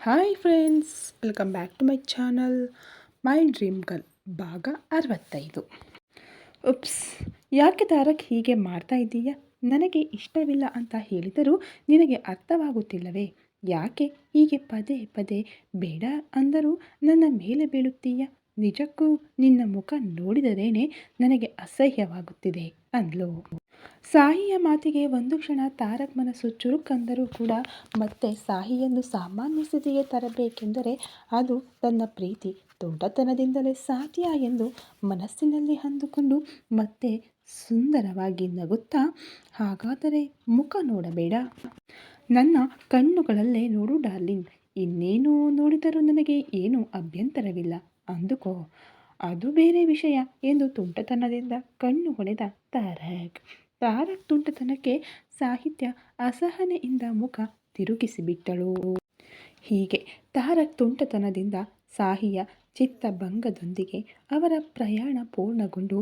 Hi friends, welcome back to my channel my dream girl ಭಾಗ 65. Oops, ಯಾಕೆ ತಾರಕ್ ಹೀಗೆ ಮಾಡ್ತಾ ಇದ್ದೀಯಾ? ನನಗೆ ಇಷ್ಟವಿಲ್ಲ ಅಂತ ಹೇಳಿದರೂ ನಿನಗೆ ಅರ್ಥವಾಗುತ್ತಿಲ್ಲವೇ? ಯಾಕೆ ಹೀಗೆ ಪದೇ ಪದೇ ಬೇಡ ಅಂದರೂ ನನ್ನ ಮೇಲೆ ಬೀಳುತ್ತೀಯ? ನಿಜಕ್ಕೂ ನಿನ್ನ ಮುಖ ನೋಡಿದರೇನೆ ನನಗೆ ಅಸಹ್ಯವಾಗುತ್ತಿದೆ ಅಂದ್ಲು. ಸಾಹಿಯ ಮಾತಿಗೆ ಒಂದು ಕ್ಷಣ ತಾರಕ್ ಮನಸ್ಸು ಚುರುಕಂದರೂ ಕೂಡ ಮತ್ತೆ ಸಾಹಿಯನ್ನು ಸಾಮಾನ್ಯ ಸ್ಥಿತಿಗೆ ತರಬೇಕೆಂದರೆ ಅದು ತನ್ನ ಪ್ರೀತಿ ದೊಡ್ಡತನದಿಂದಲೇ ಸಾಧ್ಯ ಎಂದು ಮನಸ್ಸಿನಲ್ಲಿ ಅಂದುಕೊಂಡು ಮತ್ತೆ ಸುಂದರವಾಗಿ ನಗುತ್ತಾ, ಹಾಗಾದರೆ ಮುಖ ನೋಡಬೇಡ, ನನ್ನ ಕಣ್ಣುಗಳಲ್ಲೇ ನೋಡು ಡಾರ್ಲಿಂಗ್, ಇನ್ನೇನು ನೋಡಿದರೂ ನನಗೆ ಏನೂ ಅಭ್ಯಂತರವಿಲ್ಲ ಅಂದುಕೋ, ಅದು ಬೇರೆ ವಿಷಯ ಎಂದು ತುಂಟತನದಿಂದ ಕಣ್ಣು ಹೊಡೆದ ತಾರಕ್ ತುಂಟತನಕ್ಕೆ ಸಾಹಿತ್ಯ ಅಸಹನೆಯಿಂದ ಮುಖ ತಿರುಗಿಸಿಬಿಟ್ಟಳು. ಹೀಗೆ ತಾರಕ್ ತುಂಟತನದಿಂದ ಸಾಹಿಯ ಚಿತ್ತಭಂಗದೊಂದಿಗೆ ಅವರ ಪ್ರಯಾಣ ಪೂರ್ಣಗೊಂಡು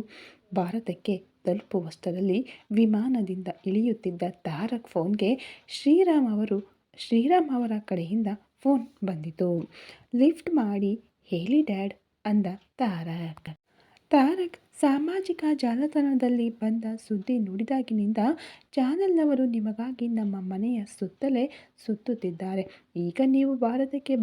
ಭಾರತಕ್ಕೆ ತಲುಪುವಷ್ಟರಲ್ಲಿ ವಿಮಾನದಿಂದ ಇಳಿಯುತ್ತಿದ್ದ ತಾರಕ್ ಫೋನ್ಗೆ ಶ್ರೀರಾಮ್ ಅವರ ಕಡೆಯಿಂದ ಫೋನ್ ಬಂದಿತು. ಲಿಫ್ಟ್ ಮಾಡಿ ಹೇಳಿ ಡ್ಯಾಡ್ ಅಂದ ತಾರಕ್ ಸಾಮಾಜಿಕ ಜಾಲತಾಣದಲ್ಲಿ ಬಂದ ಸುದ್ದಿ ನೋಡಿದಾಗಿನಿಂದ ಚಾನೆಲ್ನವರು ನಿಮಗಾಗಿ ನಮ್ಮ ಮನೆಯ ಸುತ್ತಲೇ ಸುತ್ತುತ್ತಿದ್ದಾರೆ, ಈಗ ನೀವು ಭಾರತಕ್ಕೆ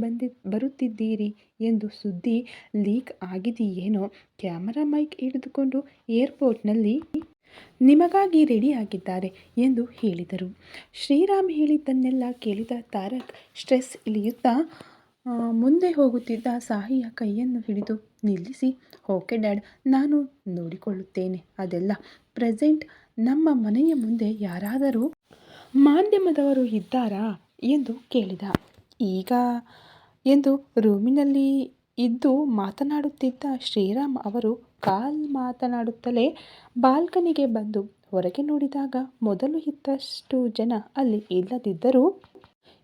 ಬರುತ್ತಿದ್ದೀರಿ ಎಂದು ಸುದ್ದಿ ಲೀಕ್ ಆಗಿದೆಯೇನೋ, ಕ್ಯಾಮರಾ ಮೈಕ್ ಹಿಡಿದುಕೊಂಡು ಏರ್ಪೋರ್ಟ್ನಲ್ಲಿ ನಿಮಗಾಗಿ ರೆಡಿಯಾಗಿದ್ದಾರೆ ಎಂದು ಹೇಳಿದರು. ಶ್ರೀರಾಮ್ ಹೇಳಿದ್ದನ್ನೆಲ್ಲ ಕೇಳಿದ ತಾರಕ್ ಸ್ಟ್ರೆಸ್ ಇಳಿಯುತ್ತಾ ಮುಂದೆ ಹೋಗುತ್ತಿದ್ದ ಸಾಹಿಯ ಕೈಯನ್ನು ಹಿಡಿದು ನಿಲ್ಲಿಸಿ, ಓಕೆ ಡ್ಯಾಡ್, ನಾನು ನೋಡಿಕೊಳ್ಳುತ್ತೇನೆ ಅದೆಲ್ಲ. ಪ್ರೆಸೆಂಟ್ ನಮ್ಮ ಮನೆಯ ಮುಂದೆ ಯಾರಾದರೂ ಮಾಧ್ಯಮದವರು ಇದ್ದಾರಾ ಎಂದು ಕೇಳಿದ. ಈಗ ಎಂದು ರೂಮಿನಲ್ಲಿ ಇದ್ದು ಮಾತನಾಡುತ್ತಿದ್ದ ಶ್ರೀರಾಮ್ ಅವರು ಕಾಲ್ ಮಾತನಾಡುತ್ತಲೇ ಬಾಲ್ಕನಿಗೆ ಬಂದು ಹೊರಗೆ ನೋಡಿದಾಗ ಮೊದಲು ಇದ್ದಷ್ಟು ಜನ ಅಲ್ಲಿ ಇಲ್ಲದಿದ್ದರೂ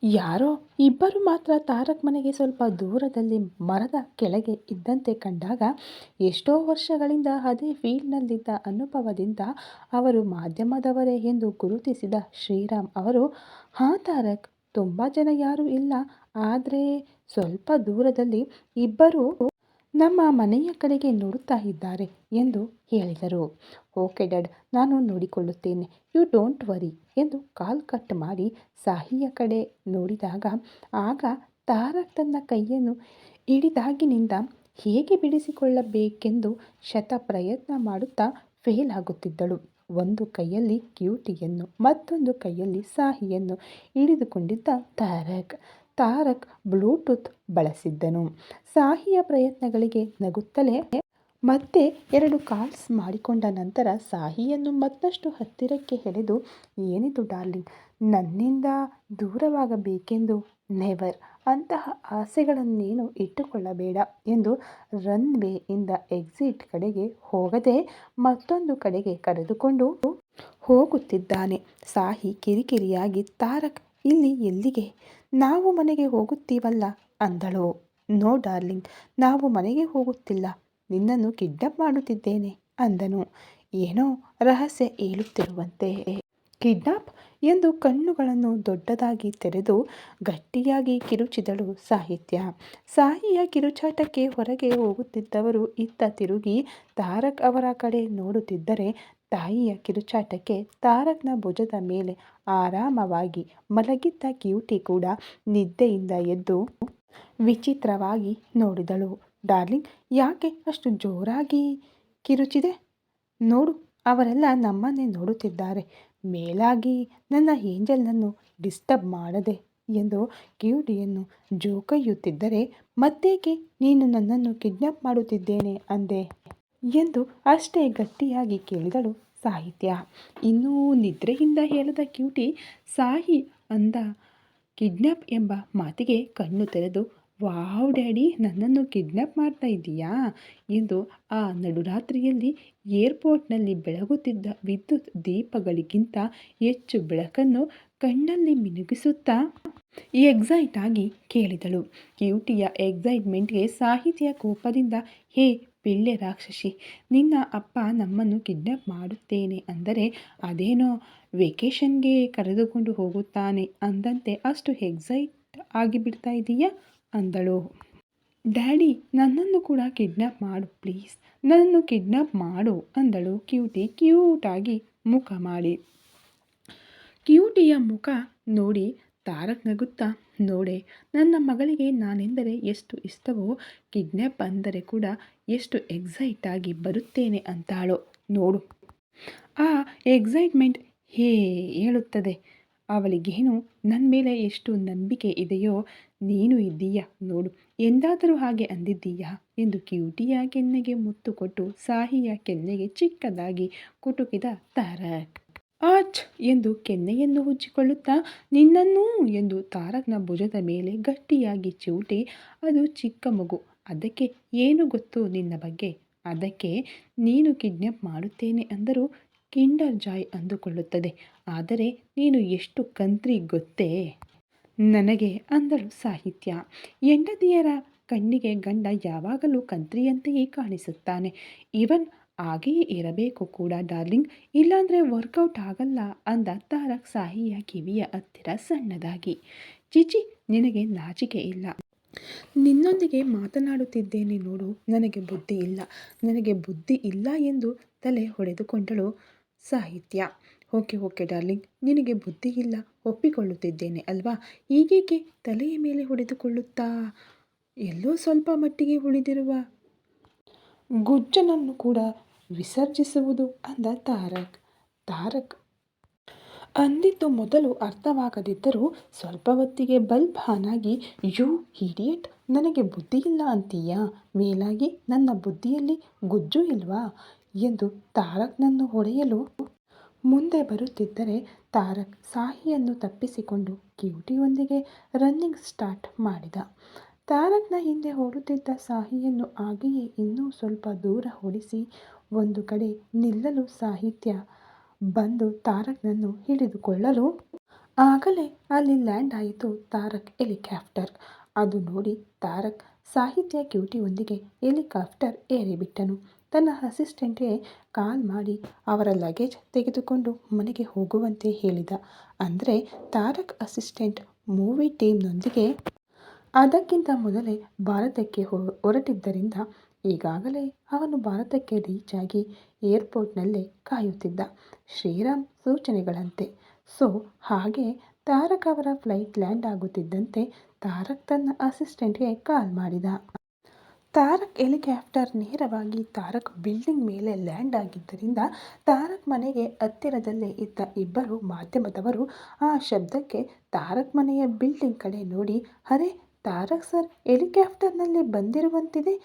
ಯಾರೋ ಇಬ್ಬರು ಮಾತ್ರ ತಾರಕ್ ಮನೆಗೆ ಸ್ವಲ್ಪ ದೂರದಲ್ಲಿ ಮರದ ಕೆಳಗೆ ಇದ್ದಂತೆ ಕಂಡಾಗ ಎಷ್ಟೋ ವರ್ಷಗಳಿಂದ ಅದೇ ಫೀಲ್ಡ್ನಲ್ಲಿದ್ದ ಅನುಭವದಿಂದ ಅವರು ಮಾಧ್ಯಮದವರೇ ಎಂದು ಗುರುತಿಸಿದ ಶ್ರೀರಾಮ್ ಅವರು, ಹಾಂ ತಾರಕ್, ತುಂಬ ಜನ ಯಾರೂ ಇಲ್ಲ, ಆದರೆ ಸ್ವಲ್ಪ ದೂರದಲ್ಲಿ ಇಬ್ಬರು ನಮ್ಮ ಮನೆಯ ಕಡೆಗೆ ನೋಡುತ್ತಾ ಇದ್ದಾರೆ ಎಂದು ಹೇಳಿದರು. ಓಕೆ ಡ್ಯಾಡ್, ನಾನು ನೋಡಿಕೊಳ್ಳುತ್ತೇನೆ, ಯು ಡೋಂಟ್ ವರಿ ಎಂದು ಕಾಲ್ ಕಟ್ ಮಾಡಿ ಸಾಹಿಯ ಕಡೆ ನೋಡಿದಾಗ ಆಗ ತಾರಕ್ ತನ್ನ ಕೈಯನ್ನು ಹಿಡಿದಾಗಿನಿಂದ ಹೇಗೆ ಬಿಡಿಸಿಕೊಳ್ಳಬೇಕೆಂದು ಶತ ಪ್ರಯತ್ನ ಮಾಡುತ್ತಾ ಫೇಲ್ ಆಗುತ್ತಿದ್ದಳು. ಒಂದು ಕೈಯಲ್ಲಿ ಕ್ಯೂಟಿಯನ್ನು ಮತ್ತೊಂದು ಕೈಯಲ್ಲಿ ಸಾಹಿಯನ್ನು ಹಿಡಿದುಕೊಂಡಿದ್ದ ತಾರಕ್ ಬ್ಲೂಟೂತ್ ಬಳಸಿದ್ದನು. ಸಾಹಿಯ ಪ್ರಯತ್ನಗಳಿಗೆ ನಗುತ್ತಲೇ ಮತ್ತೆ 2 ಕಾಲ್ಸ್ ಮಾಡಿಕೊಂಡ ನಂತರ ಸಾಹಿಯನ್ನು ಮತ್ತಷ್ಟು ಹತ್ತಿರಕ್ಕೆ ಎಳೆದು, ಏನಿದು ಡಾರ್ಲಿಂಗ್, ನನ್ನಿಂದ ದೂರವಾಗಬೇಕೆಂದು ನೆವರ್, ಅಂತಹ ಆಸೆಗಳನ್ನೇನು ಇಟ್ಟುಕೊಳ್ಳಬೇಡ ಎಂದು ರನ್ವೇ ಇಂದ ಎಕ್ಸಿಟ್ ಕಡೆಗೆ ಹೋಗದೆ ಮತ್ತೊಂದು ಕಡೆಗೆ ಕರೆದುಕೊಂಡು ಹೋಗುತ್ತಿದ್ದಾನೆ. ಸಾಹಿ ಕಿರಿಕಿರಿಯಾಗಿ, ತಾರಕ್, ಇಲ್ಲಿ ಎಲ್ಲಿಗೆ? ನಾವು ಮನೆಗೆ ಹೋಗುತ್ತೀವಲ್ಲ ಅಂದಳು. ನೋ ಡಾರ್ಲಿಂಗ್, ನಾವು ಮನೆಗೆ ಹೋಗುತ್ತಿಲ್ಲ, ನಿನ್ನನ್ನು ಕಿಡ್ನಾಪ್ ಮಾಡುತ್ತಿದ್ದೇನೆ ಅಂದನು, ಏನೋ ರಹಸ್ಯ ಹೇಳುತ್ತಿರುವಂತೆ. ಕಿಡ್ನಾಪ್ ಎಂದು ಕಣ್ಣುಗಳನ್ನು ದೊಡ್ಡದಾಗಿ ತೆರೆದು ಗಟ್ಟಿಯಾಗಿ ಕಿರುಚಿದಳು ಸಾಹಿತ್ಯ. ಸಾಹಿಯ ಕಿರುಚಾಟಕ್ಕೆ ಹೊರಗೆ ಹೋಗುತ್ತಿದ್ದವರು ಇತ್ತ ತಿರುಗಿ ತಾರಕ್ ಅವರ ಕಡೆ ನೋಡುತ್ತಿದ್ದರೆ, ತಾಯಿಯ ಕಿರುಚಾಟಕ್ಕೆ ತಾರಕ್ನ ಭುಜದ ಮೇಲೆ ಆರಾಮವಾಗಿ ಮಲಗಿದ್ದ ಕ್ಯೂಟಿ ಕೂಡ ನಿದ್ದೆಯಿಂದ ಎದ್ದು ವಿಚಿತ್ರವಾಗಿ ನೋಡಿದಳು. ಡಾರ್ಲಿಂಗ್, ಯಾಕೆ ಅಷ್ಟು ಜೋರಾಗಿ ಕಿರುಚಿದೆ? ನೋಡು, ಅವರೆಲ್ಲ ನಮ್ಮನ್ನೇ ನೋಡುತ್ತಿದ್ದಾರೆ, ಮೇಲಾಗಿ ನನ್ನ ಏಂಜಲ್ನನ್ನು ಡಿಸ್ಟರ್ಬ್ ಮಾಡದೆ ಎಂದು ಕ್ಯೂಟಿಯನ್ನು ಜೋಕೈಯುತ್ತಿದ್ದರೆ, ಮತ್ತೇಕೆ ನೀನು ನನ್ನನ್ನು ಕಿಡ್ನಾಪ್ ಮಾಡುತ್ತಿದ್ದೇನೆ ಅಂದೆ ಎಂದು ಅಷ್ಟೇ ಗಟ್ಟಿಯಾಗಿ ಕೇಳಿದಳು ಸಾಹಿತ್ಯ. ಇನ್ನೂ ನಿದ್ರೆಯಿಂದ ಹೇಳದ ಕ್ಯೂಟಿ ಸಾಹಿ ಅಂದ ಕಿಡ್ನಾಪ್ ಎಂಬ ಮಾತಿಗೆ ಕಣ್ಣು ತೆರೆದು, ವಾವ್ ಡ್ಯಾಡಿ, ನನ್ನನ್ನು ಕಿಡ್ನಾಪ್ ಮಾಡ್ತಾ ಇದ್ದೀಯಾ ಎಂದು ಆ ನಡುರಾತ್ರಿಯಲ್ಲಿ ಏರ್ಪೋರ್ಟ್ನಲ್ಲಿ ಬೆಳಗುತ್ತಿದ್ದ ವಿದ್ಯುತ್ ದೀಪಗಳಿಗಿಂತ ಹೆಚ್ಚು ಬೆಳಕನ್ನು ಕಣ್ಣಲ್ಲಿ ಮಿನುಗಿಸುತ್ತಾ ಎಕ್ಸೈಟ್ ಆಗಿ ಕೇಳಿದಳು. ಕ್ಯೂಟಿಯ ಎಕ್ಸೈಟ್ಮೆಂಟ್ಗೆ ಸಾಹಿತ್ಯ ಕೋಪದಿಂದ, ಹೇ ಪಿಳ್ಳೆ ರಾಕ್ಷಸಿ, ನಿನ್ನ ಅಪ್ಪ ನಮ್ಮನ್ನು ಕಿಡ್ನಾಪ್ ಮಾಡುತ್ತೇನೆ ಅಂದರೆ ಅದೇನೋ ವೆಕೇಷನ್ಗೆ ಕರೆದುಕೊಂಡು ಹೋಗುತ್ತಾನೆ ಅಂದಂತೆ ಅಷ್ಟು ಎಕ್ಸೈಟ್ ಆಗಿಬಿಡ್ತಾ ಇದೀಯಾ ಅಂದಳು. ಡ್ಯಾಡಿ, ನನ್ನನ್ನು ಕೂಡ ಕಿಡ್ನ್ಯಾಪ್ ಮಾಡು ಪ್ಲೀಸ್, ನನ್ನನ್ನು ಕಿಡ್ನ್ಯಾಪ್ ಮಾಡು ಅಂದಳು ಕ್ಯೂಟಿ ಕ್ಯೂಟಾಗಿ ಮುಖ ಮಾಡಿ. ಕ್ಯೂಟಿಯ ಮುಖ ನೋಡಿ ತಾರಕ್ ನಗುತ್ತಾ, ನೋಡೆ ನನ್ನ ಮಗಳಿಗೆ ನಾನೆಂದರೆ ಎಷ್ಟು ಇಷ್ಟವೋ, ಕಿಡ್ನ್ಯಾಪ್ ಅಂದರೆ ಕೂಡ ಎಷ್ಟು ಎಕ್ಸೈಟ್ ಆಗಿ ಬರುತ್ತೇನೆ ಅಂತಾಳು. ನೋಡು, ಆ ಎಕ್ಸೈಟ್ಮೆಂಟ್ ಹೇಳುತ್ತದೆ ಅವಳಿಗೇನು ನನ್ನ ಮೇಲೆ ಎಷ್ಟು ನಂಬಿಕೆ ಇದೆಯೋ. ನೀನು ಇದ್ದೀಯಾ ನೋಡು, ಎಂದಾದರೂ ಹಾಗೆ ಅಂದಿದ್ದೀಯಾ ಎಂದು ಕ್ಯೂಟಿಯ ಕೆನ್ನೆಗೆ ಮುತ್ತು ಕೊಟ್ಟು ಸಾಹಿಯ ಕೆನ್ನೆಗೆ ಚಿಕ್ಕದಾಗಿ ಕುಟುಕಿದ ತಾರಕ್. ಆಚ್ ಎಂದು ಕೆನ್ನೆಯನ್ನು ಉಜ್ಜಿಕೊಳ್ಳುತ್ತಾ, ನಿನ್ನನ್ನೂ ಎಂದು ತಾರಕ್ನ ಭುಜದ ಮೇಲೆ ಗಟ್ಟಿಯಾಗಿ ಚಿವುಟಿ, ಅದು ಚಿಕ್ಕ ಮಗು, ಅದಕ್ಕೆ ಏನು ಗೊತ್ತು ನಿನ್ನ ಬಗ್ಗೆ, ಅದಕ್ಕೆ ನೀನು ಕಿಡ್ನ್ಯಾಪ್ ಮಾಡುತ್ತೇನೆ ಅಂದರೂ ಕಿಂಡರ್ ಜಾಯ್ ಅಂದುಕೊಳ್ಳುತ್ತದೆ, ಆದರೆ ನೀನು ಎಷ್ಟು ಕಂತ್ರಿ ಗೊತ್ತೇ ನನಗೆ ಅಂದಳು ಸಾಹಿತ್ಯ. ಹೆಂಡತಿಯರ ಕಣ್ಣಿಗೆ ಗಂಡ ಯಾವಾಗಲೂ ಕಂತ್ರಿಯಂತೆಯೇ ಕಾಣಿಸುತ್ತಾನೆ. ಇವನ್ ಹಾಗೆಯೇ ಇರಬೇಕು ಕೂಡ ಡಾರ್ಲಿಂಗ್, ಇಲ್ಲಾಂದರೆ ವರ್ಕೌಟ್ ಆಗಲ್ಲ ಅಂದ ತಾರಕ್ ಸಾಹಿಯ ಕಿವಿಯ ಹತ್ತಿರ ಸಣ್ಣದಾಗಿ. ಚಿಚಿ, ನಿನಗೆ ನಾಚಿಕೆ ಇಲ್ಲ. ನಿನ್ನೊಂದಿಗೆ ಮಾತನಾಡುತ್ತಿದ್ದೇನೆ ನೋಡು, ನನಗೆ ಬುದ್ಧಿ ಇಲ್ಲ, ನನಗೆ ಬುದ್ಧಿ ಇಲ್ಲ ಎಂದು ತಲೆ ಹೊಡೆದುಕೊಂಡಳು ಸಾಹಿತ್ಯ. ಓಕೆ ಡಾರ್ಲಿಂಗ್, ನಿನಗೆ ಬುದ್ಧಿ ಇಲ್ಲ ಒಪ್ಪಿಕೊಳ್ಳುತ್ತಿದ್ದೇನೆ ಅಲ್ವಾ, ಈಗೇಕೆ ತಲೆಯ ಮೇಲೆ ಹೊಡೆದುಕೊಳ್ಳುತ್ತಾ, ಎಲ್ಲೋ ಸ್ವಲ್ಪ ಮಟ್ಟಿಗೆ ಉಳಿದಿರುವ ಗುಜ್ಜನನ್ನು ಕೂಡ ವಿಸರ್ಜಿಸುವುದು ಅಂದ ತಾರಕ್ ಅಂದಿದ್ದು ಮೊದಲು ಅರ್ಥವಾಗದಿದ್ದರೂ ಸ್ವಲ್ಪ ಹೊತ್ತಿಗೆ ಬಲ್ಬ್ ಆನ್ ಆಗಿ, ಯು ಇಡಿಯಟ್, ನನಗೆ ಬುದ್ಧಿ ಇಲ್ಲ ಅಂತೀಯಾ, ಮೇಲಾಗಿ ನನ್ನ ಬುದ್ಧಿಯಲ್ಲಿ ಗುಜ್ಜು ಇಲ್ವಾ ಎಂದು ತಾರಕ್ನನ್ನು ಹೊಡೆಯಲು ಮುಂದೆ ಬರುತ್ತಿದ್ದರೆ ತಾರಕ್ ಸಾಹಿಯನ್ನು ತಪ್ಪಿಸಿಕೊಂಡು ಕ್ಯೂಟಿಯೊಂದಿಗೆ ರನ್ನಿಂಗ್ ಸ್ಟಾರ್ಟ್ ಮಾಡಿದ. ತಾರಕ್ನ ಹಿಂದೆ ಓಡುತ್ತಿದ್ದ ಸಾಹಿಯನ್ನು ಹಾಗೆಯೇ ಇನ್ನೂ ಸ್ವಲ್ಪ ದೂರ ಓಡಿಸಿ ಒಂದು ಕಡೆ ನಿಲ್ಲಲು ಸಾಹಿತ್ಯ ಬಂದು ತಾರಕ್ನನ್ನು ಹಿಡಿದುಕೊಳ್ಳಲು ಆಗಲೇ ಅಲ್ಲಿ ಲ್ಯಾಂಡ್ ಆಯಿತು ತಾರಕ್ ಹೆಲಿಕಾಪ್ಟರ್. ಅದು ನೋಡಿ ತಾರಕ್ ಸಾಹಿತ್ಯ ಕ್ಯೂಟಿಯೊಂದಿಗೆ ಹೆಲಿಕಾಪ್ಟರ್ ಏರಿಬಿಟ್ಟನು. ತನ್ನ ಅಸಿಸ್ಟೆಂಟ್ಗೆ ಕಾಲ್ ಮಾಡಿ ಅವರ ಲಗೇಜ್ ತೆಗೆದುಕೊಂಡು ಮನೆಗೆ ಹೋಗುವಂತೆ ಹೇಳಿದ. ಅಂದರೆ ತಾರಕ್ ಅಸಿಸ್ಟೆಂಟ್ ಮೂವಿ ಟೀಮ್ನೊಂದಿಗೆ ಅದಕ್ಕಿಂತ ಮೊದಲೇ ಭಾರತಕ್ಕೆ ಹೊರಟಿದ್ದರಿಂದ ಈಗಾಗಲೇ ಅವನು ಭಾರತಕ್ಕೆ ರೀಚ್ ಆಗಿ ಏರ್ಪೋರ್ಟ್ನಲ್ಲೇ ಕಾಯುತ್ತಿದ್ದ. ಶ್ರೀರಾಮ್ ಸೂಚನೆಗಳಂತೆ. ಸೊ ಹಾಗೆ ತಾರಕ್ ಅವರ ಫ್ಲೈಟ್ ಲ್ಯಾಂಡ್ ಆಗುತ್ತಿದ್ದಂತೆ ತಾರಕ್ ತನ್ನ ಅಸಿಸ್ಟೆಂಟ್ಗೆ ಕಾಲ್ ಮಾಡಿದ. ತಾರಕ್ ಹೆಲಿಕಾಪ್ಟರ್ ನೇರವಾಗಿ ತಾರಕ್ ಬಿಲ್ಡಿಂಗ್ ಮೇಲೆ ಲ್ಯಾಂಡ್ ಆಗಿದ್ದರಿಂದ ತಾರಕ್ ಮನೆಗೆ ಹತ್ತಿರದಲ್ಲೇ ಇದ್ದ ಇಬ್ಬರು ಮಾಧ್ಯಮದವರು ಆ ಶಬ್ದಕ್ಕೆ ತಾರಕ್ ಮನೆಯ ಬಿಲ್ಡಿಂಗ್ ಕಡೆ ನೋಡಿ, ಅರೆ ತಾರಕ್ ಸರ್ ಹೆಲಿಕಾಪ್ಟರ್ನಲ್ಲಿ ಬಂದಿರುವಂತಿದೆ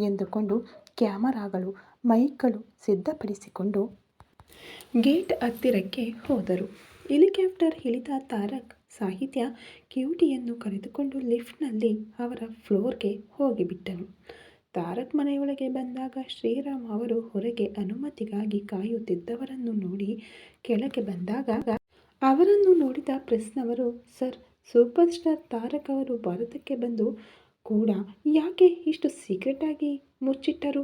ಎಂದುಕೊಂಡು ಕ್ಯಾಮರಾಗಳು ಮೈಕ್ಗಳು ಸಿದ್ಧಪಡಿಸಿಕೊಂಡು ಗೇಟ್ ಹತ್ತಿರಕ್ಕೆ ಹೋದರು. ಹೆಲಿಕಾಪ್ಟರ್ ಇಳಿದ ತಾರಕ್ ಸಾಹಿತ್ಯ ಕ್ಯೂಟಿಯನ್ನು ಕರೆದುಕೊಂಡು ಲಿಫ್ಟ್ನಲ್ಲಿ ಅವರ ಫ್ಲೋರ್ಗೆ ಹೋಗಿಬಿಟ್ಟನು. ತಾರಕ್ ಮನೆಯೊಳಗೆ ಬಂದಾಗ ಶ್ರೀರಾಮ್ ಅವರು ಹೊರಗೆ ಅನುಮತಿಗಾಗಿ ಕಾಯುತ್ತಿದ್ದವರನ್ನು ನೋಡಿ ಕೆಳಗೆ ಬಂದಾಗ ಅವರನ್ನು ನೋಡಿದ ಪ್ರೆಸ್ನವರು, ಸರ್, ಸೂಪರ್ ಸ್ಟಾರ್ ತಾರಕ್ ಅವರು ಭಾರತಕ್ಕೆ ಬಂದು ಕೂಡ ಯಾಕೆ ಇಷ್ಟು ಸೀಕ್ರೆಟ್ ಆಗಿ ಮುಚ್ಚಿಟ್ಟರು,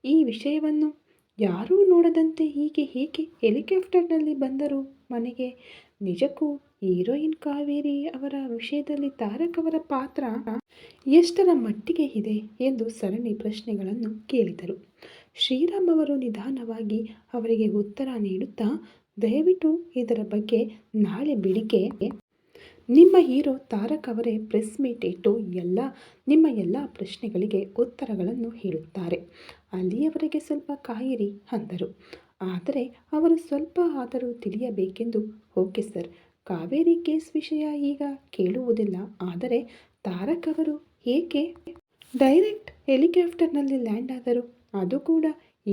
ಈ ವಿಷಯವನ್ನು ಯಾರೂ ನೋಡದಂತೆ ಹೀಗೆ ಏಕೆ ಹೆಲಿಕಾಪ್ಟರ್ನಲ್ಲಿ ಬಂದರು ಮನೆಗೆ, ನಿಜಕ್ಕೂ ಹೀರೋಯಿನ್ ಕಾವೇರಿ ಅವರ ವಿಷಯದಲ್ಲಿ ತಾರಕ್ ಅವರ ಪಾತ್ರ ಎಷ್ಟರ ಮಟ್ಟಿಗೆ ಇದೆ ಎಂದು ಸರಣಿ ಪ್ರಶ್ನೆಗಳನ್ನು ಕೇಳಿದರು. ಶ್ರೀರಾಮ್ ಅವರು ನಿಧಾನವಾಗಿ ಅವರಿಗೆ ಉತ್ತರ ನೀಡುತ್ತಾ, ದಯವಿಟ್ಟು ಇದರ ಬಗ್ಗೆ ನಾಳೆ ಬೆಳಿಗ್ಗೆ ನಿಮ್ಮ ಹೀರೋ ತಾರಕ್ ಅವರೇ ಪ್ರೆಸ್ ಮೀಟ್ ಇಟ್ಟು ನಿಮ್ಮ ಎಲ್ಲ ಪ್ರಶ್ನೆಗಳಿಗೆ ಉತ್ತರಗಳನ್ನು ಹೇಳುತ್ತಾರೆ, ಅಲ್ಲಿಯವರೆಗೆ ಸ್ವಲ್ಪ ಕಾಯಿರಿ ಅಂದರು. ಆದರೆ ಅವರು ಸ್ವಲ್ಪ ಆದರೂ ತಿಳಿಯಬೇಕೆಂದು, ಓಕೆ ಸರ್, ಕಾವೇರಿ ಕೇಸ್ ವಿಷಯ ಈಗ ಕೇಳುವುದಿಲ್ಲ, ಆದರೆ ತಾರಕ್ ಅವರು ಏಕೆ ಡೈರೆಕ್ಟ್ ಹೆಲಿಕಾಪ್ಟರ್ನಲ್ಲಿ ಲ್ಯಾಂಡ್ ಆದರು, ಅದು ಕೂಡ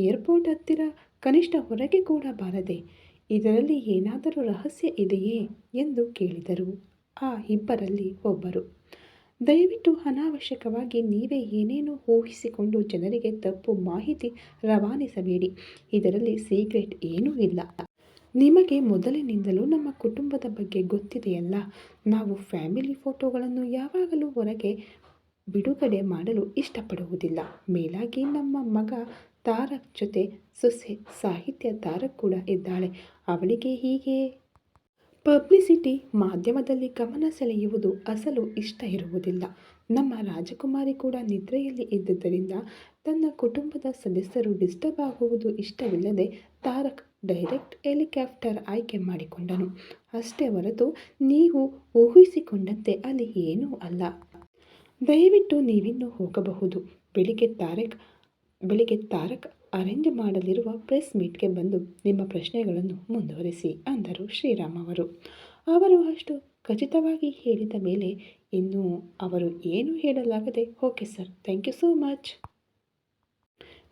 ಏರ್ಪೋರ್ಟ್ ಹತ್ತಿರ, ಕನಿಷ್ಠ ಹೊರಗೆ ಕೂಡ ಬಾರದೆ, ಇದರಲ್ಲಿ ಏನಾದರೂ ರಹಸ್ಯ ಇದೆಯೇ ಎಂದು ಕೇಳಿದರು ಆ ಇಬ್ಬರಲ್ಲಿ ಒಬ್ಬರು. ದಯವಿಟ್ಟು ಅನಾವಶ್ಯಕವಾಗಿ ನೀವೇ ಏನೇನೋ ಊಹಿಸಿಕೊಂಡು ಜನರಿಗೆ ತಪ್ಪು ಮಾಹಿತಿ ರವಾನಿಸಬೇಡಿ, ಇದರಲ್ಲಿ ಸೀಕ್ರೆಟ್ ಏನೂ ಇಲ್ಲ. ನಿಮಗೆ ಮೊದಲಿನಿಂದಲೂ ನಮ್ಮ ಕುಟುಂಬದ ಬಗ್ಗೆ ಗೊತ್ತಿದೆಯಲ್ಲ, ನಾವು ಫ್ಯಾಮಿಲಿ ಫೋಟೋಗಳನ್ನು ಯಾವಾಗಲೂ ಹೊರಗೆ ಬಿಡುಗಡೆ ಮಾಡಲು ಇಷ್ಟಪಡುವುದಿಲ್ಲ. ಮೇಲಾಗಿ ನಮ್ಮ ಮಗ ತಾರಕ್ ಜೊತೆ ಸೊಸೆ ಸಾಹಿತ್ಯ ತಾರಕ್ ಕೂಡ ಇದ್ದಾಳೆ, ಅವಳಿಗೆ ಹೀಗೆ ಪಬ್ಲಿಸಿಟಿ ಮಾಧ್ಯಮದಲ್ಲಿ ಗಮನ ಸೆಳೆಯುವುದು ಅಸಲು ಇಷ್ಟ ಇರುವುದಿಲ್ಲ. ನಮ್ಮ ರಾಜಕುಮಾರಿ ಕೂಡ ನಿದ್ರೆಯಲ್ಲಿ ಇದ್ದುದರಿಂದ ತನ್ನ ಕುಟುಂಬದ ಸದಸ್ಯರು ಡಿಸ್ಟರ್ಬ್ ಆಗುವುದು ಇಷ್ಟವಿಲ್ಲದೆ ತಾರಕ್ ಡೈರೆಕ್ಟ್ ಹೆಲಿಕಾಪ್ಟರ್ ಆಯ್ಕೆ ಮಾಡಿಕೊಂಡನು. ಅಷ್ಟೇ ಹೊರತು ನೀವು ಊಹಿಸಿಕೊಂಡಂತೆ ಅಲ್ಲಿ ಏನೂ ಅಲ್ಲ. ದಯವಿಟ್ಟು ನೀವಿನ್ನೂ ಹೋಗಬಹುದು. ಬೆಳಿಗ್ಗೆ ತಾರಕ್ ಅರೇಂಜ್ ಮಾಡಲಿರುವ ಪ್ರೆಸ್ ಮೀಟ್ಗೆ ಬಂದು ನಿಮ್ಮ ಪ್ರಶ್ನೆಗಳನ್ನು ಮುಂದುವರಿಸಿ ಅಂದರು ಶ್ರೀರಾಮ್ ಅವರು. ಅವರು ಅಷ್ಟು ಖಚಿತವಾಗಿ ಹೇಳಿದ ಮೇಲೆ ಇನ್ನು ಅವರು ಏನೂ ಹೇಳಲಾಗದೆ okay sir, thank you so much,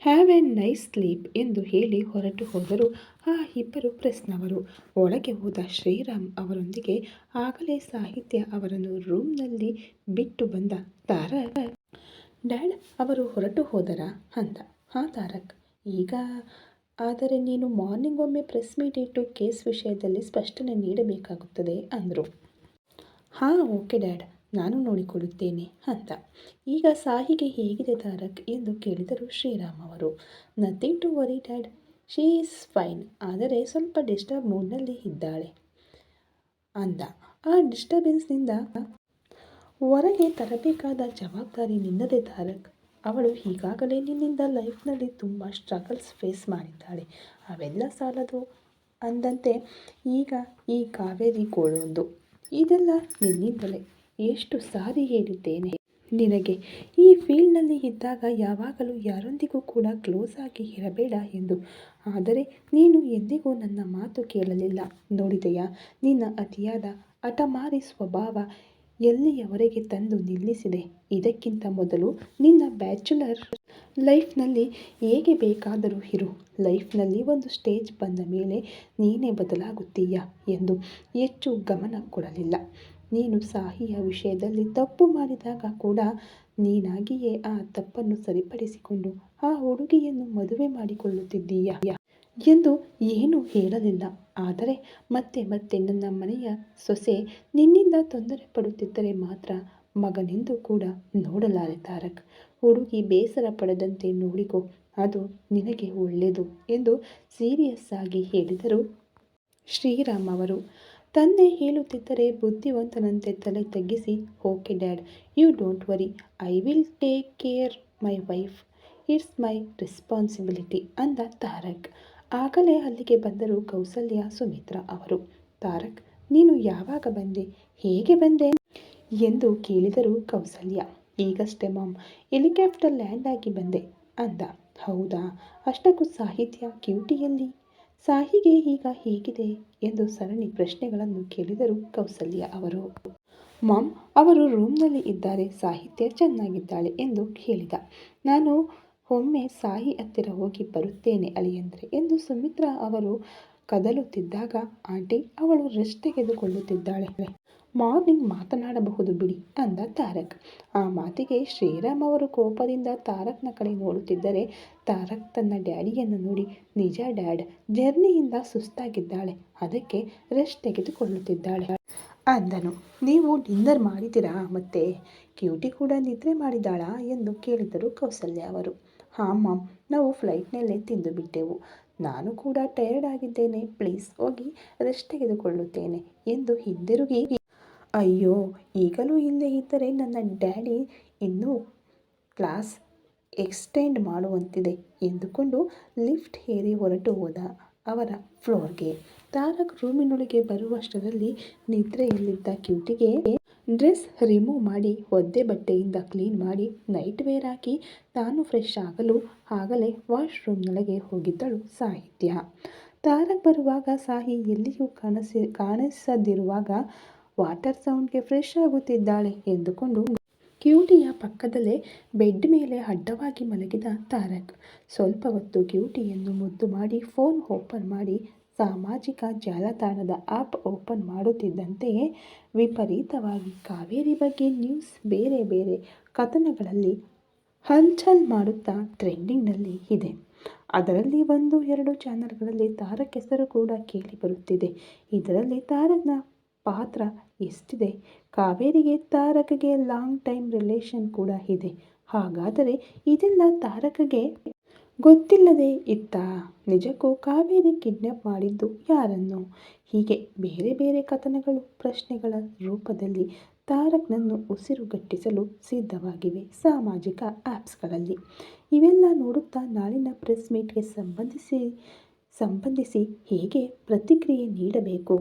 have a nice sleep ಎಂದು ಹೇಳಿ ಹೊರಟು ಹೋದರು ಆ ಇಬ್ಬರು ಪ್ರೆಸ್ನವರು. ಒಳಗೆ ಹೋದ ಶ್ರೀರಾಮ್ ಅವರೊಂದಿಗೆ ಆಗಲೇ ಸಾಹಿತ್ಯ ಅವರನ್ನು ರೂಮ್ನಲ್ಲಿ ಬಿಟ್ಟು ಬಂದ ತಾರಕ್, ಡ್ಯಾಡ್ ಅವರು ಹೊರಟು ಹೋದರಾ ಅಂದ. ಹಾಂ ತಾರಕ್, ಈಗ ಆದರೆ ನೀನು ಮಾರ್ನಿಂಗ್ ಒಮ್ಮೆ ಪ್ರೆಸ್ ಮೀಟ್ ಇಟ್ಟು ಕೇಸ್ ವಿಷಯದಲ್ಲಿ ಸ್ಪಷ್ಟನೆ ನೀಡಬೇಕಾಗುತ್ತದೆ ಅಂದರು. ಹಾಂ ಓಕೆ ಡ್ಯಾಡ್, ನಾನು ನೋಡಿಕೊಳ್ಳುತ್ತೇನೆ ಅಂತ. ಈಗ ಸಾಹಿಗೆ ಹೇಗಿದೆ ತಾರಕ್ ಎಂದು ಕೇಳಿದರು ಶ್ರೀರಾಮ್ ಅವರು. Nothing to worry dad, she is fine, ಆದರೆ ಸ್ವಲ್ಪ ಡಿಸ್ಟರ್ಬ್ ಮೂಡ್ನಲ್ಲಿ ಇದ್ದಾಳೆ ಅಂದ. ಆ ಡಿಸ್ಟರ್ಬೆನ್ಸ್ನಿಂದ ಹೊರಗೆ ತರಬೇಕಾದ ಜವಾಬ್ದಾರಿ ನಿನ್ನದೇ ತಾರಕ್. ಅವಳು ಈಗಾಗಲೇ ನಿನ್ನಿಂದ ಲೈಫ್ನಲ್ಲಿ ತುಂಬ ಸ್ಟ್ರಗಲ್ಸ್ ಫೇಸ್ ಮಾಡಿದ್ದಾಳೆ. ಅವೆಲ್ಲ ಸಾಲದು ಅಂದಂತೆ ಈಗ ಈ ಕಾವೇರಿ ಗೋಳೊಂದು. ಇದೆಲ್ಲ ನಿನ್ನಿಂದಲೇ. ಎಷ್ಟು ಸಾರಿ ಹೇಳಿದ್ದೇನೆ ನಿನಗೆ, ಈ ಫೀಲ್ಡ್ನಲ್ಲಿ ಇದ್ದಾಗ ಯಾವಾಗಲೂ ಯಾರೊಂದಿಗೂ ಕೂಡ ಕ್ಲೋಸ್ ಆಗಿ ಇರಬೇಡ ಎಂದು. ಆದರೆ ನೀನು ಎಂದಿಗೂ ನನ್ನ ಮಾತು ಕೇಳಲಿಲ್ಲ. ನೋಡಿದೆಯಾ ನಿನ್ನ ಅತಿಯಾದ ಹಠಮಾರಿ ಸ್ವಭಾವ ಎಲ್ಲಿಯವರೆಗೆ ತಂದು ನಿಲ್ಲಿಸಿದೆ. ಇದಕ್ಕಿಂತ ಮೊದಲು ನಿನ್ನ ಬ್ಯಾಚುಲರ್ ಲೈಫ್ನಲ್ಲಿ ಹೇಗೆ ಬೇಕಾದರೂ ಇರು. ಲೈಫ್ನಲ್ಲಿ ಒಂದು ಸ್ಟೇಜ್ ಬಂದ ಮೇಲೆ ನೀನೇ ಬದಲಾಗುತ್ತೀಯ ಎಂದು ಹೆಚ್ಚು ಗಮನ ಕೊಡಲಿಲ್ಲ. ನೀನು ಸಾಹಿಯ ವಿಷಯದಲ್ಲಿ ತಪ್ಪು ಮಾಡಿದಾಗ ಕೂಡ ನೀನಾಗಿಯೇ ಆ ತಪ್ಪನ್ನು ಸರಿಪಡಿಸಿಕೊಂಡು ಆ ಹುಡುಗಿಯನ್ನು ಮದುವೆ ಮಾಡಿಕೊಳ್ಳುತ್ತಿದ್ದೀಯ ಎಂದು ಏನೂ ಹೇಳಲಿಲ್ಲ. ಆದರೆ ಮತ್ತೆ ಮತ್ತೆ ನನ್ನ ಮನೆಯ ಸೊಸೆ ನಿನ್ನಿಂದ ತೊಂದರೆ ಪಡುತ್ತಿದ್ದರೆ ಮಾತ್ರ ಮಗನೆಂದು ಕೂಡ ನೋಡಲಾರೆ ತಾರಕ್. ಹುಡುಗಿ ಬೇಸರ ಪಡದಂತೆ ನೋಡಿಕೊ, ಅದು ನಿನಗೆ ಒಳ್ಳೆಯದು ಎಂದು ಸೀರಿಯಸ್ ಆಗಿ ಹೇಳಿದರು ಶ್ರೀರಾಮ್ ಅವರು. ತಂದೆ ಹೇಳುತ್ತಿದ್ದರೆ ಬುದ್ಧಿವಂತನಂತೆ ತಲೆ ತಗ್ಗಿಸಿ okay dad, you don't worry, I will take care my wife, it's my responsibility ಅಂದ ತಾರಕ್. ಆಗಲೇ ಅಲ್ಲಿಗೆ ಬಂದರು ಕೌಸಲ್ಯ ಸುಮಿತ್ರಾ ಅವರು. ತಾರಕ್, ನೀನು ಯಾವಾಗ ಬಂದೆ, ಹೇಗೆ ಬಂದೆ ಎಂದು ಕೇಳಿದರು ಕೌಸಲ್ಯ. ಈಗಷ್ಟೇ ಮಾಮ್, ಹೆಲಿಕಾಪ್ಟರ್ ಲ್ಯಾಂಡ್ ಆಗಿ ಬಂದೆ ಅಂದ. ಹೌದಾ, ಅಷ್ಟಕ್ಕೂ ಸಾಹಿತ್ಯ ಕ್ಯೂಟಿಯಲ್ಲಿ ಸಾಹಿಗೆ ಈಗ ಹೇಗಿದೆ ಎಂದು ಸರಣಿ ಪ್ರಶ್ನೆಗಳನ್ನು ಕೇಳಿದರು ಕೌಸಲ್ಯ ಅವರು. ಮಾಮ್, ಅವರು ರೂಮ್ನಲ್ಲಿ ಇದ್ದಾರೆ, ಸಾಹಿತ್ಯ ಚೆನ್ನಾಗಿದ್ದಾಳೆ ಎಂದು ಹೇಳಿದ. ನಾನು ಒಮ್ಮೆ ಸಾಹಿ ಹತ್ತಿರ ಹೋಗಿ ಬರುತ್ತೇನೆ ಅಳಿಯಂದ್ರೆ ಎಂದು ಸುಮಿತ್ರಾ ಅವರು ಕದಲುತ್ತಿದ್ದಾಗ, ಆಂಟಿ ಅವಳು ರೆಸ್ಟ್ ತೆಗೆದುಕೊಳ್ಳುತ್ತಿದ್ದಾಳೆ, ಮಾರ್ನಿಂಗ್ ಮಾತನಾಡಬಹುದು ಬಿಡಿ ಅಂದ ತಾರಕ್. ಆ ಮಾತಿಗೆ ಶ್ರೀರಾಮ್ ಅವರು ಕೋಪದಿಂದ ತಾರಕ್ನ ಕಡೆ ನೋಡುತ್ತಿದ್ದರೆ ತಾರಕ್ ತನ್ನ ಡ್ಯಾಡಿಯನ್ನು ನೋಡಿ, ನಿಜ ಡ್ಯಾಡ್, ಜರ್ನಿಯಿಂದ ಸುಸ್ತಾಗಿದ್ದಾಳೆ, ಅದಕ್ಕೆ ರೆಸ್ಟ್ ತೆಗೆದುಕೊಳ್ಳುತ್ತಿದ್ದಾಳೆ ಅಂದನು. ನೀವು ಡಿನ್ನರ್ ಮಾಡಿದಿರಾ, ಮತ್ತೆ ಕ್ಯೂಟಿ ಕೂಡ ನಿದ್ರೆ ಮಾಡಿದಾಳಾ ಎಂದು ಕೇಳಿದರು ಕೌಸಲ್ಯ ಅವರು. ಹಾಂ ಮಾಮ್, ನಾವು ಫ್ಲೈಟ್ನಲ್ಲೇ ತಿಂದು ಬಿಟ್ಟೆವು, ನಾನು ಕೂಡ ಟಯರ್ಡ್ ಆಗಿದ್ದೇನೆ, ಪ್ಲೀಸ್ ಹೋಗಿ ರೆಸ್ಟ್ ತೆಗೆದುಕೊಳ್ಳುತ್ತೇನೆ ಎಂದು ಹಿಂದಿರುಗಿ, ಅಯ್ಯೋ ಈಗಲೂ ಇಲ್ಲೇ ಇದ್ದರೆ ನನ್ನ ಡ್ಯಾಡಿ ಇನ್ನೂ ಕ್ಲಾಸ್ ಎಕ್ಸ್ಟೆಂಡ್ ಮಾಡುವಂತಿದೆ ಎಂದುಕೊಂಡು ಲಿಫ್ಟ್ ಏರಿ ಹೊರಟು ಹೋದ ಅವರ ಫ್ಲೋರ್ಗೆ. ತಾರಕ್ ರೂಮಿನೊಳಗೆ ಬರುವಷ್ಟರಲ್ಲಿ ನಿದ್ರೆಯಲ್ಲಿದ್ದ ಕ್ಯೂಟಿಗೆ ಡ್ರೆಸ್ ರಿಮೂವ್ ಮಾಡಿ ಒದ್ದೆ ಬಟ್ಟೆಯಿಂದ ಕ್ಲೀನ್ ಮಾಡಿ ನೈಟ್ ವೇರ್ ಹಾಕಿ ತಾನು ಫ್ರೆಶ್ ಆಗಲು ಆಗಲೇ ವಾಶ್ರೂಮ್ನೊಳಗೆ ಹೋಗಿದ್ದಳು ಸಾಹಿತ್ಯ. ತಾರಕ್ ಬರುವಾಗ ಸಾಹಿ ಎಲ್ಲಿಯೂ ಕಾಣಿಸದಿರುವಾಗ ವಾಟರ್ ಸೌಂಡ್ಗೆ ಫ್ರೆಶ್ ಆಗುತ್ತಿದ್ದಾಳೆ ಎಂದುಕೊಂಡು ಕ್ಯೂಟಿಯ ಪಕ್ಕದಲ್ಲೇ ಬೆಡ್ ಮೇಲೆ ಅಡ್ಡವಾಗಿ ಮಲಗಿದ ತಾರಕ್ ಸ್ವಲ್ಪ ಹೊತ್ತು ಕ್ಯೂಟಿಯನ್ನು ಮುದ್ದು ಮಾಡಿ ಫೋನ್ ಓಪನ್ ಮಾಡಿ ಸಾಮಾಜಿಕ ಜಾಲತಾಣದ ಆ್ಯಪ್ ಓಪನ್ ಮಾಡುತ್ತಿದ್ದಂತೆಯೇ ವಿಪರೀತವಾಗಿ ಕಾವೇರಿ ಬಗ್ಗೆ ನ್ಯೂಸ್ ಬೇರೆ ಬೇರೆ ಕಥನಗಳಲ್ಲಿ ಹಲ್ಚಲ್ ಮಾಡುತ್ತಾ ಟ್ರೆಂಡಿಂಗ್ನಲ್ಲಿ ಇದೆ. ಅದರಲ್ಲಿ 1-2 ಚಾನಲ್ಗಳಲ್ಲಿ ತಾರಕ್ ಹೆಸರು ಕೂಡ ಕೇಳಿ ಬರುತ್ತಿದೆ. ಇದರಲ್ಲಿ ತಾರಕ್ನ ಪಾತ್ರ ಎಷ್ಟಿದೆ? ಕಾವೇರಿಗೆ ತಾರಕ್ಗೆ ಲಾಂಗ್ ಟೈಮ್ ರಿಲೇಷನ್ ಕೂಡ ಇದೆ. ಹಾಗಾದರೆ ಇದೆಲ್ಲ ತಾರಕ್ಗೆ ಗೊತ್ತಿಲ್ಲದೆ ಇತ್ತ. ನಿಜಕ್ಕೂ ಕಾವೇರಿ ಕಿಡ್ನಾಪ್ ಮಾಡಿದ್ದು ಯಾರನ್ನು? ಹೀಗೆ ಬೇರೆ ಬೇರೆ ಕಥನಗಳು ಪ್ರಶ್ನೆಗಳ ರೂಪದಲ್ಲಿ ತಾರಕ್ನನ್ನು ಉಸಿರುಗಟ್ಟಿಸಲು ಸಿದ್ಧವಾಗಿವೆ ಸಾಮಾಜಿಕ ಆ್ಯಪ್ಸ್ಗಳಲ್ಲಿ. ಇವೆಲ್ಲ ನೋಡುತ್ತಾ ನಾಳಿನ ಪ್ರೆಸ್ ಮೀಟ್ಗೆ ಸಂಬಂಧಿಸಿ ಹೇಗೆ ಪ್ರತಿಕ್ರಿಯೆ ನೀಡಬೇಕು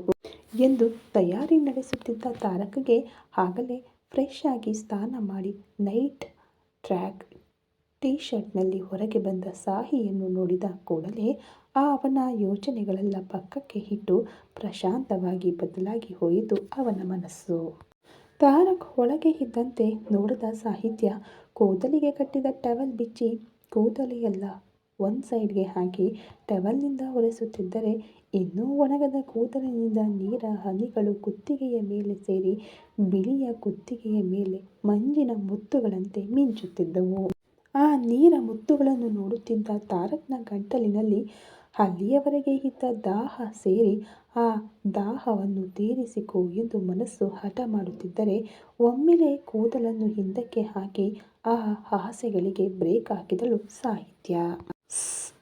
ಎಂದು ತಯಾರಿ ನಡೆಸುತ್ತಿದ್ದ ತಾರಕ್ಗೆ ಆಗಲೇ ಫ್ರೆಶ್ ಆಗಿ ಸ್ನಾನ ಮಾಡಿ ನೈಟ್ ಟ್ರ್ಯಾಕ್ ಟೀ ಶರ್ಟ್ನಲ್ಲಿ ಹೊರಗೆ ಬಂದ ಸಾಹಿಯನ್ನು ನೋಡಿದ ಕೂಡಲೇ ಅವನ ಯೋಚನೆಗಳೆಲ್ಲ ಪಕ್ಕಕ್ಕೆ ಇಟ್ಟು ಪ್ರಶಾಂತವಾಗಿ ಬದಲಾಗಿ ಹೋಯಿತು ಅವನ ಮನಸ್ಸು. ತಾರಕ್ ಒಳಗೆ ಇದ್ದಂತೆ ನೋಡಿದ ಸಾಹಿತ್ಯ ಕೂದಲಿಗೆ ಕಟ್ಟಿದ ಟವಲ್ ಬಿಚ್ಚಿ ಕೂದಲೆಲ್ಲ ಒಂದು ಸೈಡ್ಗೆ ಹಾಕಿ ಟವಲ್ನಿಂದ ಒರೆಸುತ್ತಿದ್ದರೆ ಇನ್ನೂ ಒಣಗದ ಕೂದಲಿನಿಂದ ನೀರ ಹನಿಗಳು ಕುತ್ತಿಗೆಯ ಮೇಲೆ ಸೇರಿ ಬಿಳಿಯ ಕುತ್ತಿಗೆಯ ಮೇಲೆ ಮಂಜಿನ ಮುತ್ತುಗಳಂತೆ ಮಿಂಚುತ್ತಿದ್ದವು. ಆ ನೀರ ಮುತ್ತುಗಳನ್ನು ನೋಡುತ್ತಿದ್ದ ತಾರಕ್ನ ಗಂಟಲಿನಲ್ಲಿ ಅಲ್ಲಿಯವರೆಗೆ ಇದ್ದ ದಾಹ ಸೇರಿ ಆ ದಾಹವನ್ನು ತೀರಿಸಿಕೋ ಎಂದು ಮನಸ್ಸು ಹಠ ಮಾಡುತ್ತಿದ್ದರೆ ಒಮ್ಮೆಲೇ ಕೂದಲನ್ನು ಹಿಂದಕ್ಕೆ ಹಾಕಿ ಆ ಆಸೆಗಳಿಗೆ ಬ್ರೇಕ್ ಹಾಕಿದಳು ಸಾಹಿತ್ಯ.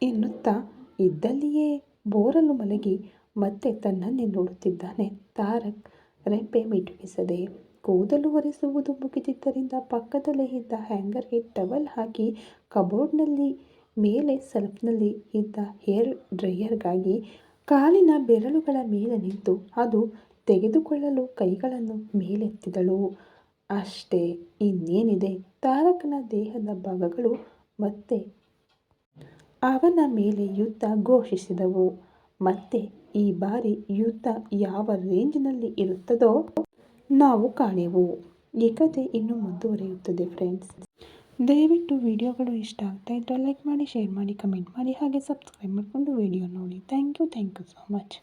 ಎನ್ನುತ್ತಾ ಇದ್ದಲ್ಲಿಯೇ ಬೋರಲು ಮಲಗಿ ಮತ್ತೆ ತನ್ನನ್ನೇ ನೋಡುತ್ತಿದ್ದಾನೆ ತಾರಕ್ ರೆಪ್ಪೆ ಮಿಟುಕಿಸದೆ. ಕೂದಲು ಒರೆಸುವುದು ಮುಗಿದಿದ್ದರಿಂದ ಪಕ್ಕದಲ್ಲೇ ಇದ್ದ ಹ್ಯಾಂಗರ್ಗೆ ಟವಲ್ ಹಾಕಿ ಕಬೋರ್ಡ್ನಲ್ಲಿ ಮೇಲೆ ಸೆಲ್ಫ್ನಲ್ಲಿ ಇದ್ದ ಹೇರ್ ಡ್ರೈಯರ್ಗಾಗಿ ಕಾಲಿನ ಬೆರಳುಗಳ ಮೇಲೆ ನಿಂತು ಅದು ತೆಗೆದುಕೊಳ್ಳಲು ಕೈಗಳನ್ನು ಮೇಲೆತ್ತಿದಳು. ಅಷ್ಟೇ, ಇನ್ನೇನಿದೆ. ತಾರಕನ ದೇಹದ ಭಾಗಗಳು ಮತ್ತೆ ಅವನ ಮೇಲೆ ಯುದ್ಧ ಘೋಷಿಸಿದವು. ಮತ್ತೆ ಈ ಬಾರಿ ಯುದ್ಧ ಯಾವ ರೇಂಜ್ನಲ್ಲಿ ಇರುತ್ತದೋ ನಾವು ಕಾಣೆವು. ಈ ಕಥೆ ಇನ್ನೂ ಮುಂದುವರಿಯುತ್ತದೆ ಫ್ರೆಂಡ್ಸ್. ದಯವಿಟ್ಟು ವಿಡಿಯೋಗಳು ಇಷ್ಟ ಆಗ್ತಾ ಇದ್ದರೆ ಲೈಕ್ ಮಾಡಿ, ಶೇರ್ ಮಾಡಿ, ಕಮೆಂಟ್ ಮಾಡಿ, ಹಾಗೆ ಸಬ್ಸ್ಕ್ರೈಬ್ ಮಾಡಿಕೊಂಡು ವಿಡಿಯೋ ನೋಡಿ. Thank you so much.